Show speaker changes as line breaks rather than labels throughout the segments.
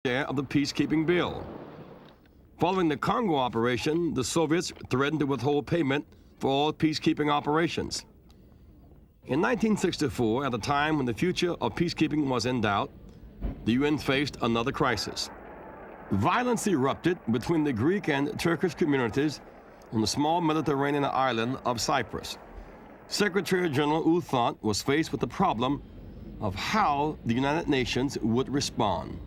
share of the peacekeeping bill. Following the Congo operation, the Soviets threatened to withhold payment for all peacekeeping operations. In 1964, at a time when the future of peacekeeping was in doubt, the UN faced another crisis. Violence erupted between the Greek and Turkish communities on the small Mediterranean island of Cyprus. Secretary General U Thant was faced with the problem of how the United Nations would respond.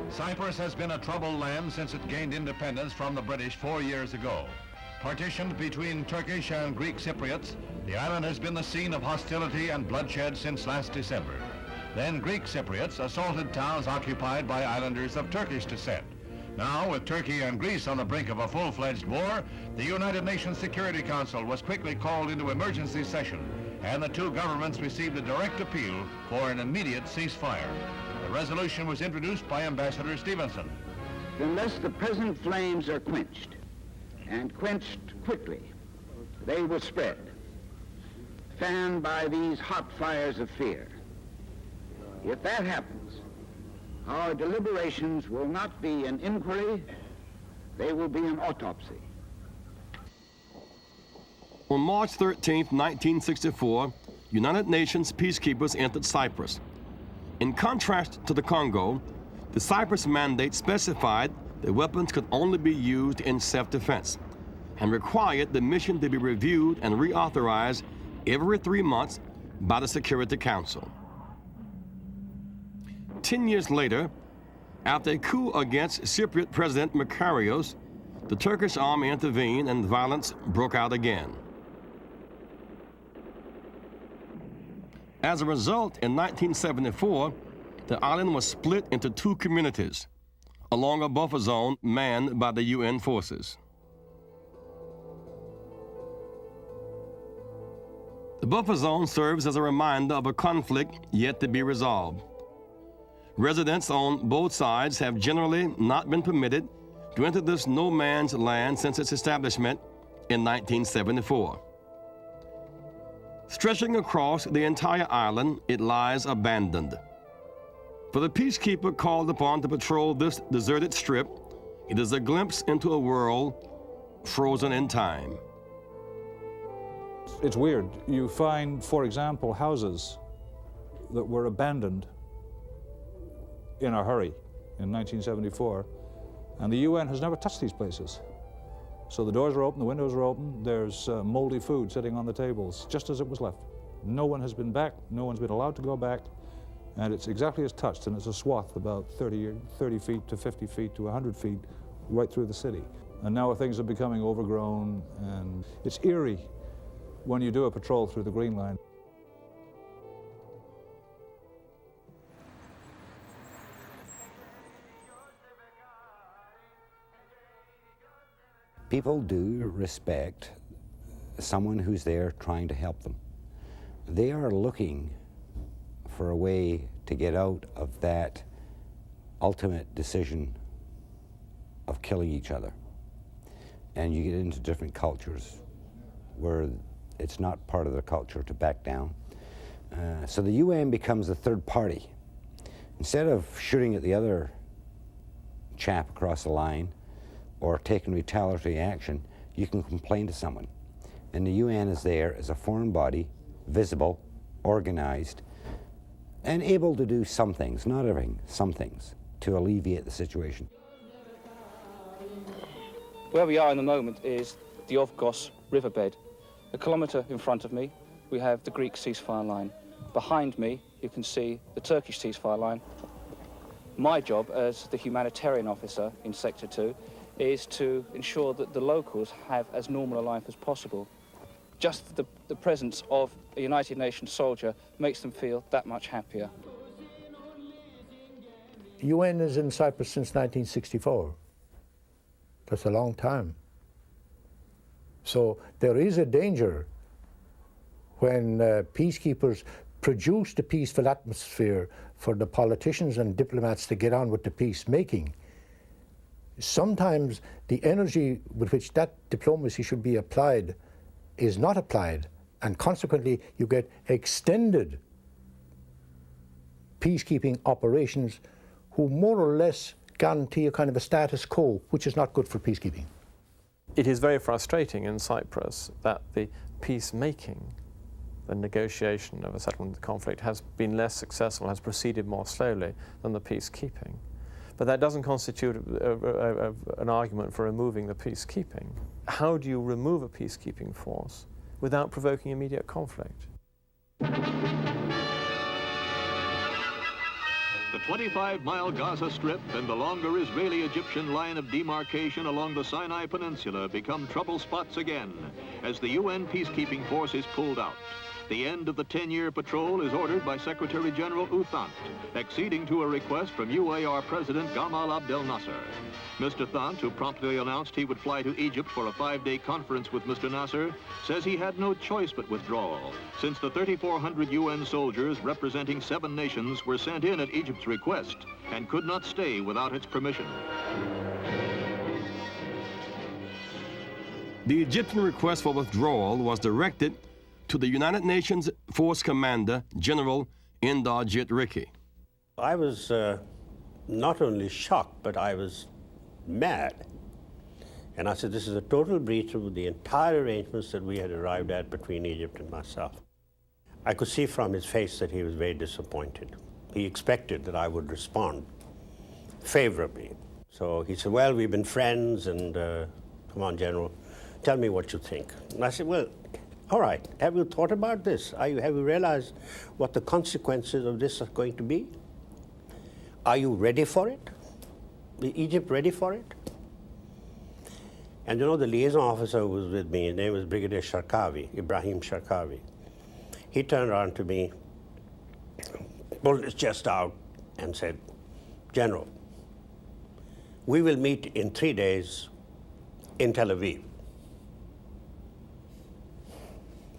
Cyprus has been a troubled land since it gained independence from the British 4 years ago. Partitioned between Turkish and Greek Cypriots, the island has been the scene of hostility and bloodshed since last December. Then Greek Cypriots assaulted towns occupied by islanders of Turkish descent. Now, with Turkey and Greece on the brink of a full-fledged war, the United Nations Security Council was quickly called into emergency session, and the two governments received a direct appeal for an immediate ceasefire. The resolution was introduced by Ambassador Stevenson.
Unless the present flames are quenched, and quenched quickly, they will spread, fanned by these hot fires of fear. If that happens, our deliberations will not be an inquiry, they will be an autopsy.
On March 13, 1964, United Nations peacekeepers entered Cyprus. In contrast to the Congo, the Cyprus mandate specified that weapons could only be used in self-defense and required the mission to be reviewed and reauthorized every 3 months by the Security Council. 10 years later, after a coup against Cypriot President Makarios, the Turkish army intervened and violence broke out again. As a result, in 1974, the island was split into two communities along a buffer zone manned by the UN forces. The buffer zone serves as a reminder of a conflict yet to be resolved. Residents on both sides have generally not been permitted to enter this no man's land since its establishment in 1974. Stretching across the entire island, it lies abandoned. For the peacekeeper called upon to patrol this deserted strip, it is a glimpse into a world frozen in time.
It's weird. You find, for example, houses that were abandoned in a hurry in 1974, and the UN has never touched these places. So the doors are open, the windows are open, there's moldy food sitting on the tables, just as it was left. No one has been back, no one's been allowed to go back, and it's exactly as touched, and it's a swath about 30 feet to 50 feet to 100 feet right through the city. And now things are becoming overgrown, and it's eerie when you do a patrol through the Green Line.
People do respect someone who's there trying to help them. They are looking for a way to get out of that ultimate decision of killing each other. And you get into different cultures where it's not part of their culture to back down. So the UN becomes the third party. Instead of shooting at the other chap across the line or taking retaliatory action, you can complain to someone. And the UN is there as a foreign body, visible, organized, and able to do some things, not everything, some things, to alleviate the situation.
Where we are in the moment is the Ovgos riverbed. A kilometre in front of me, we have the Greek ceasefire line. Behind me, you can see the Turkish ceasefire line. My job as the humanitarian officer in Sector 2 is to ensure that the locals have as normal a life as possible. Just the presence of a United Nations soldier makes them feel that much happier.
UN is in Cyprus since 1964. That's a long time. So there is a danger when peacekeepers produce the peaceful atmosphere for the politicians and diplomats to get on with the peacemaking. Sometimes the energy with which that diplomacy should be applied is not applied, and consequently you get extended peacekeeping operations who more or less guarantee a kind of a status quo, which is not good for peacekeeping.
It is very frustrating in Cyprus that the peacemaking, the negotiation of a settlement of the conflict has been less successful, has proceeded more slowly than the peacekeeping. But that doesn't constitute an argument for removing the peacekeeping. How do you remove a peacekeeping force without provoking immediate conflict?
The 25-mile Gaza Strip and the longer Israeli-Egyptian line of demarcation along the Sinai Peninsula become trouble spots again as the UN peacekeeping force is pulled out. The end of the 10-year patrol is ordered by Secretary General U Thant, acceding to a request from UAR President Gamal Abdel Nasser. Mr. Thant, who promptly announced he would fly to Egypt for a 5-day conference with Mr. Nasser, says he had no choice but withdrawal, since the 3,400 UN soldiers representing 7 nations were sent in at Egypt's request and could not stay without its permission.
The Egyptian request for withdrawal was directed to the United Nations Force Commander, General Indarjit Riki.
I was not only shocked, but I was mad. And I said, this is a total breach of the entire arrangements that we had arrived at between Egypt and myself. I could see from his face that he was very disappointed. He expected that I would respond favorably. So he said, well, we've been friends, and come on, General, tell me what you think. And I said, well, all right, have you thought about this? Have you realized what the consequences of this are going to be? Are you ready for it? Is Egypt ready for it? And you know, the liaison officer who was with me, his name was Brigadier Sharkawi, Ibrahim Sharkawi. He turned around to me, pulled his chest out, and said, General, we will meet in 3 days in Tel Aviv.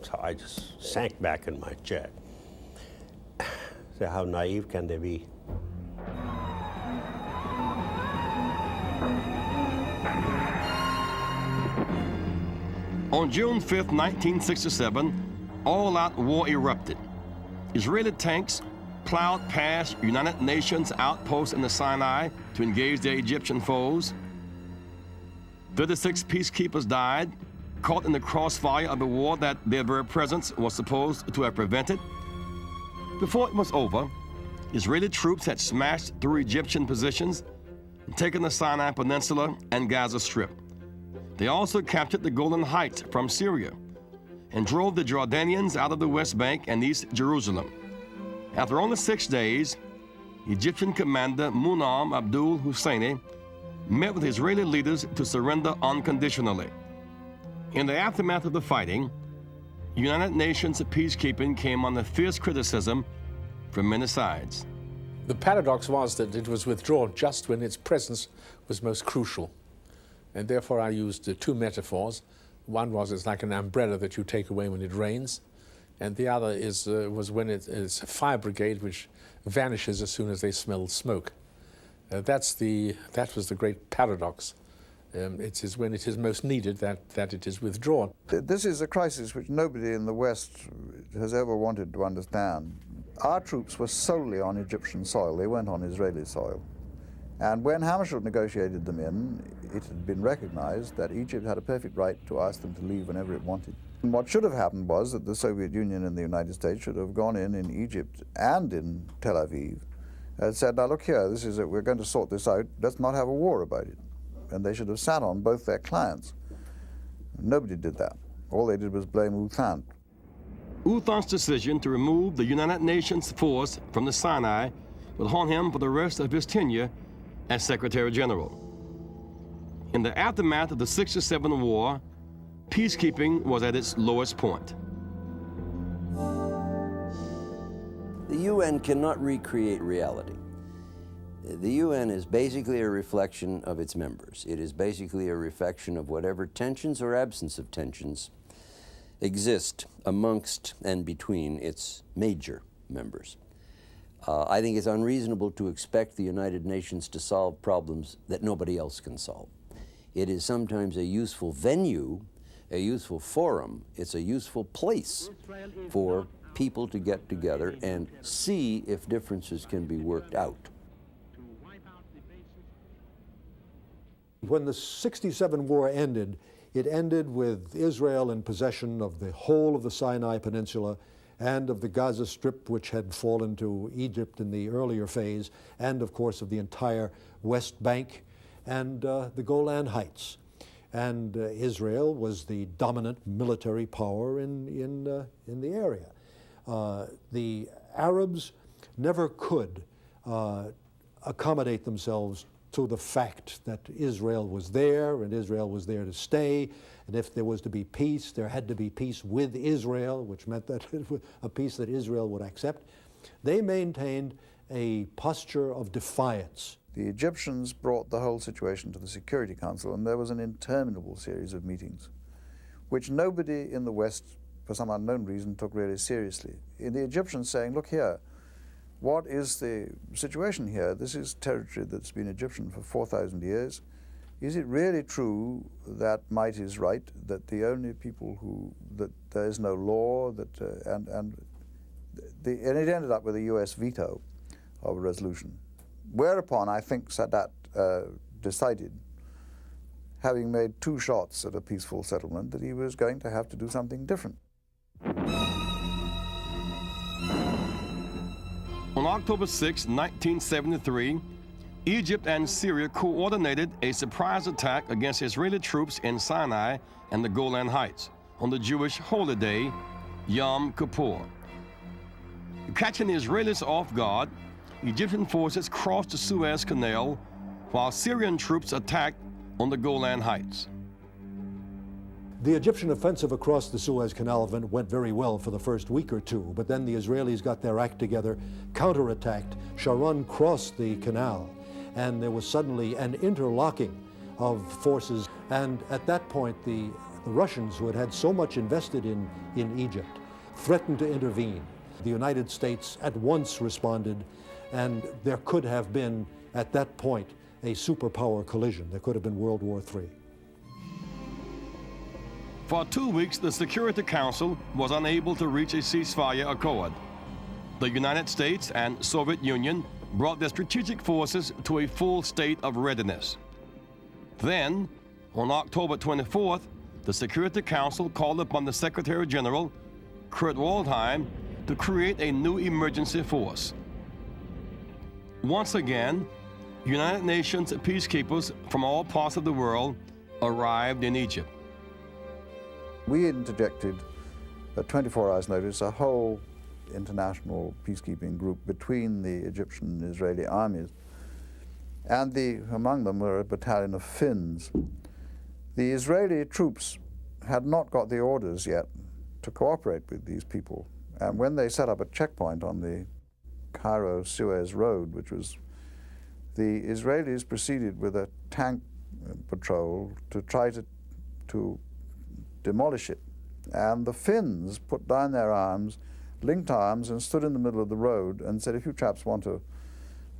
So I just sank back in my chair. So how naive can they be?
On June 5, 1967, all-out war erupted. Israeli tanks plowed past United Nations outposts in the Sinai to engage their Egyptian foes. 36 peacekeepers died, caught in the crossfire of a war that their very presence was supposed to have prevented. Before it was over, Israeli troops had smashed through Egyptian positions and taken the Sinai Peninsula and Gaza Strip. They also captured the Golan Heights from Syria and drove the Jordanians out of the West Bank and East Jerusalem. After only 6 days, Egyptian commander Munam Abdul Husseini met with Israeli leaders to surrender unconditionally. In the aftermath of the fighting, United Nations peacekeeping came under fierce criticism from many sides.
The paradox was that it was withdrawn just when its presence was most crucial. And therefore I used 2 metaphors. One was it's like an umbrella that you take away when it rains, and the other was when it's a fire brigade which vanishes as soon as they smell smoke. That was the great paradox. It is when it is most needed that it is withdrawn.
This is a crisis which nobody in the West has ever wanted to understand. Our troops were solely on Egyptian soil. They weren't on Israeli soil. And when Hammarskjöld negotiated them in, it had been recognized that Egypt had a perfect right to ask them to leave whenever it wanted. And what should have happened was that the Soviet Union and the United States should have gone in Egypt and in Tel Aviv and said, now look here, this is it, we're going to sort this out, let's not have a war about it. And they should have sat on both their clients. Nobody did that. All they did was blame U Thant.
U Thant's decision to remove the United Nations force from the Sinai would haunt him for the rest of his tenure as Secretary General. In the aftermath of the '67 war, peacekeeping was at its lowest point.
The UN cannot recreate reality. The UN is basically a reflection of its members. It is basically a reflection of whatever tensions or absence of tensions exist amongst and between its major members. I think it's unreasonable to expect the United Nations to solve problems that nobody else can solve. It is sometimes a useful venue, a useful forum, it's a useful place for people to get together and see if differences can be worked out.
When the '67 war ended, it ended with Israel in possession of the whole of the Sinai Peninsula and of the Gaza Strip, which had fallen to Egypt in the earlier phase, and of course of the entire West Bank and the Golan Heights. And Israel was the dominant military power in the area. The Arabs never could accommodate themselves to the fact that Israel was there and Israel was there to stay, and if there was to be peace, there had to be peace with Israel, which meant that a peace that Israel would accept. They maintained a posture of defiance.
The Egyptians brought the whole situation to the Security Council, and there was an interminable series of meetings, which nobody in the West, for some unknown reason, took really seriously. The Egyptians saying, look here, what is the situation here? This is territory that's been Egyptian for 4,000 years. Is it really true that might is right, that the only people that there is no law, and it ended up with a US veto of a resolution. Whereupon I think Sadat decided, having made 2 shots at a peaceful settlement, that he was going to have to do something different.
On October 6, 1973, Egypt and Syria coordinated a surprise attack against Israeli troops in Sinai and the Golan Heights on the Jewish holy day, Yom Kippur. Catching the Israelis off guard, Egyptian forces crossed the Suez Canal while Syrian troops attacked on the Golan Heights.
The Egyptian offensive across the Suez Canal went very well for the first week or two, but then the Israelis got their act together, counterattacked. Sharon crossed the canal, and there was suddenly an interlocking of forces. And at that point, the Russians, who had had so much invested in Egypt, threatened to intervene. The United States at once responded, and there could have been, at that point, a superpower collision. There could have been World War III.
For 2 weeks, the Security Council was unable to reach a ceasefire accord. The United States and Soviet Union brought their strategic forces to a full state of readiness. Then, on October 24th, the Security Council called upon the Secretary General, Kurt Waldheim, to create a new emergency force. Once again, United Nations peacekeepers from all parts of the world arrived in Egypt.
We interjected, at 24 hours' notice, a whole international peacekeeping group between the Egyptian and Israeli armies, and among them were a battalion of Finns. The Israeli troops had not got the orders yet to cooperate with these people, and when they set up a checkpoint on the Cairo-Suez road, the Israelis proceeded with a tank patrol to try to demolish it. And the Finns put down their arms, linked arms, and stood in the middle of the road and said, if you chaps want to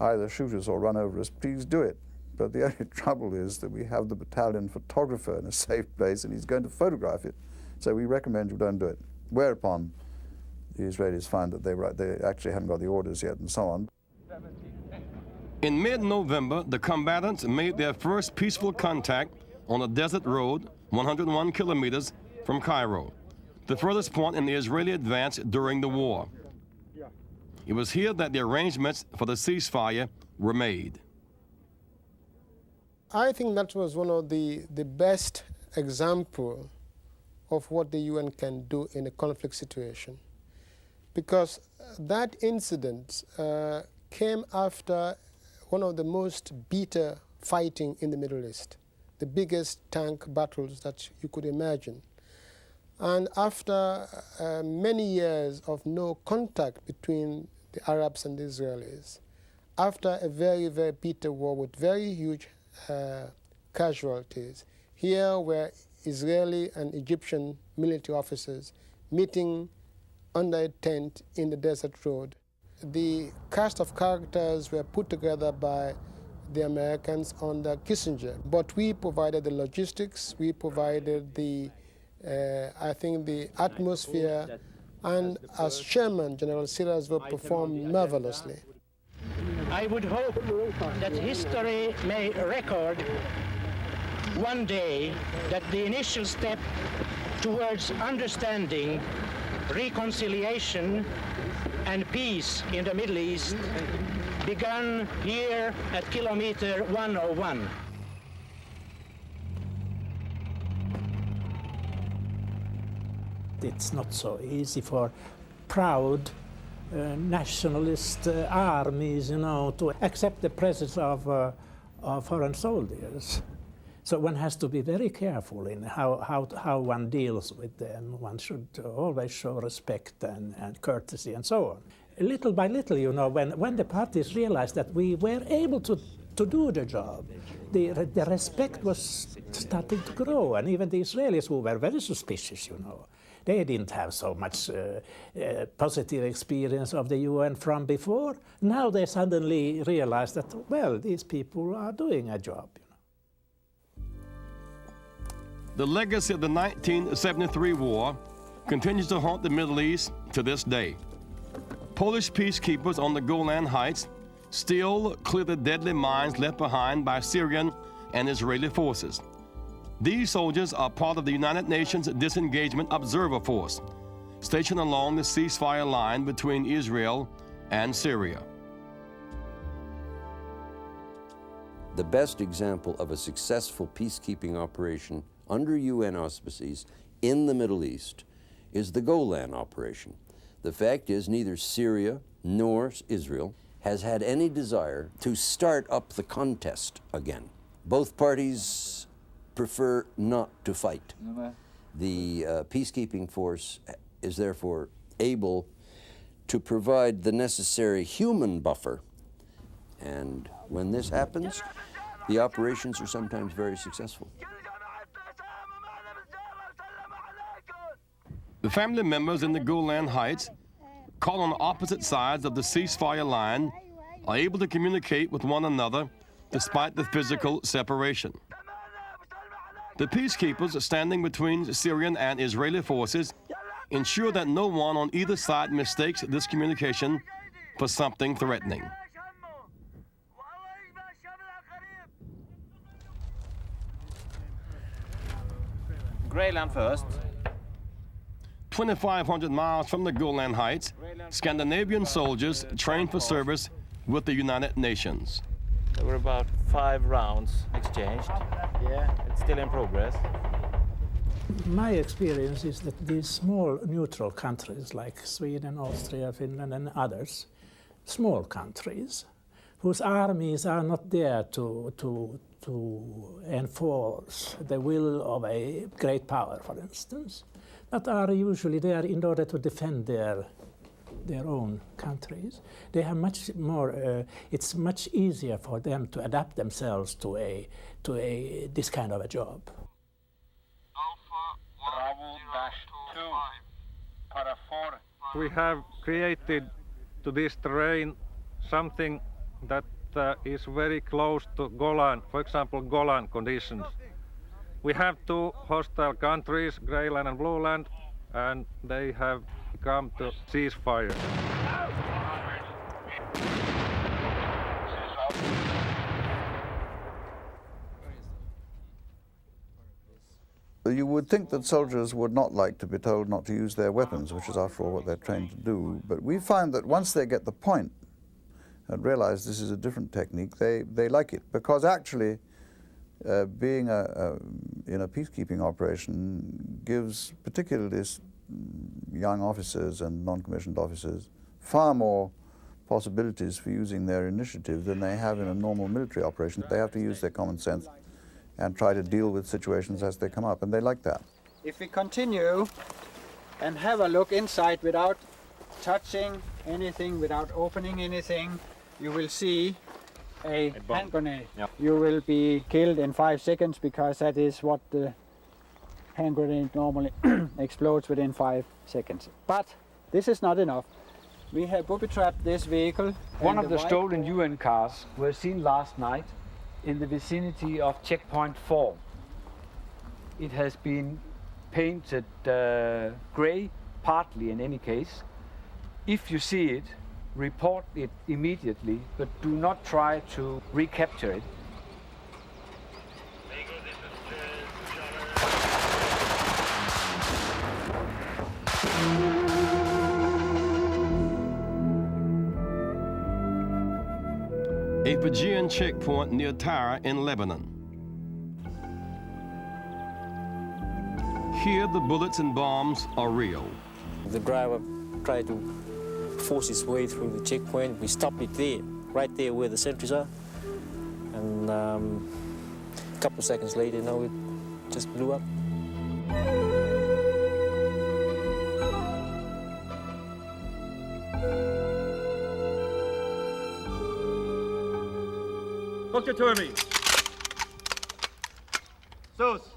either shoot us or run over us, please do it. But the only trouble is that we have the battalion photographer in a safe place and he's going to photograph it. So we recommend you don't do it. Whereupon the Israelis found that they actually hadn't got the orders yet and so on.
In mid-November, the combatants made their first peaceful contact on a desert road 101 kilometers from Cairo, the furthest point in the Israeli advance during the war. It was here that the arrangements for the ceasefire were made.
I think that was one of the best example of what the UN can do in a conflict situation, because that incident came after one of the most bitter fighting in the Middle East, the biggest tank battles that you could imagine. And after many years of no contact between the Arabs and the Israelis, after a very, very bitter war with very huge casualties, here were Israeli and Egyptian military officers meeting under a tent in the desert road. The cast of characters were put together by the Americans under Kissinger, but we provided the logistics, we provided the, I think, the atmosphere and as chairman, General Sirarsvö performed marvelously.
I would hope that history may record one day that the initial step towards understanding, reconciliation, and peace in the Middle East began here at kilometer 101.
It's not so easy for proud nationalist armies, you know, to accept the presence of foreign soldiers. So one has to be very careful in how one deals with them. One should always show respect and courtesy and so on. Little by little, you know, when the parties realized that we were able to do the job, the respect was starting to grow. And even the Israelis, who were very suspicious, you know, they didn't have so much positive experience of the UN from before. Now they suddenly realize that, well, these people are doing a job.
The legacy of the 1973 war continues to haunt the Middle East to this day. Polish peacekeepers on the Golan Heights still clear the deadly mines left behind by Syrian and Israeli forces. These soldiers are part of the United Nations Disengagement Observer Force, stationed along the ceasefire line between Israel and Syria.
The best example of a successful peacekeeping operation under UN auspices in the Middle East is the Golan operation. The fact is, neither Syria nor Israel has had any desire to start up the contest again. Both parties prefer not to fight. The peacekeeping force is therefore able to provide the necessary human buffer, and when this happens, the operations are sometimes very successful.
The family members in the Golan Heights, caught on opposite sides of the ceasefire line, are able to communicate with one another despite the physical separation. The peacekeepers standing between Syrian and Israeli forces ensure that no one on either side mistakes this communication for something threatening.
Greyland first.
2,500 miles from the Golan Heights, Scandinavian soldiers trained for service with the United Nations.
There were about 5 rounds exchanged. Yeah, it's still in progress.
My experience is that these small neutral countries like Sweden, Austria, Finland, and others, small countries, whose armies are not there to enforce the will of a great power, for instance, but are usually there in order to defend their own countries. They have much more. It's much easier for them to adapt themselves to this kind of a job.
We have created to this terrain something that is very close to Golan, for example, Golan conditions. We have 2 hostile countries, Greyland and Blueland, and they have come to ceasefire.
You would think that soldiers would not like to be told not to use their weapons, which is after all what they're trained to do. But we find that once they get the point and realize this is a different technique, they like it. Because actually, being in a peacekeeping operation gives particularly young officers and non-commissioned officers far more possibilities for using their initiative than they have in a normal military operation. They have to use their common sense and try to deal with situations as they come up, and they like that.
If we continue and have a look inside without touching anything, without opening anything, you will see a hand grenade. Yep. You will be killed in 5 seconds because that is what the hand grenade normally explodes within 5 seconds. But this is not enough. We have booby-trapped this vehicle.
One of the stolen UN cars were seen last night in the vicinity of checkpoint 4. It has been painted grey partly in any case. If you see it, report it immediately, but do not try to recapture it.
A Fijian checkpoint near Tyre in Lebanon. Here the bullets and bombs are real.
The driver tried to force his way through the checkpoint. We stopped it there, right there where the sentries are. And a couple of seconds later, it just blew up.
Dr. Turby. Sos.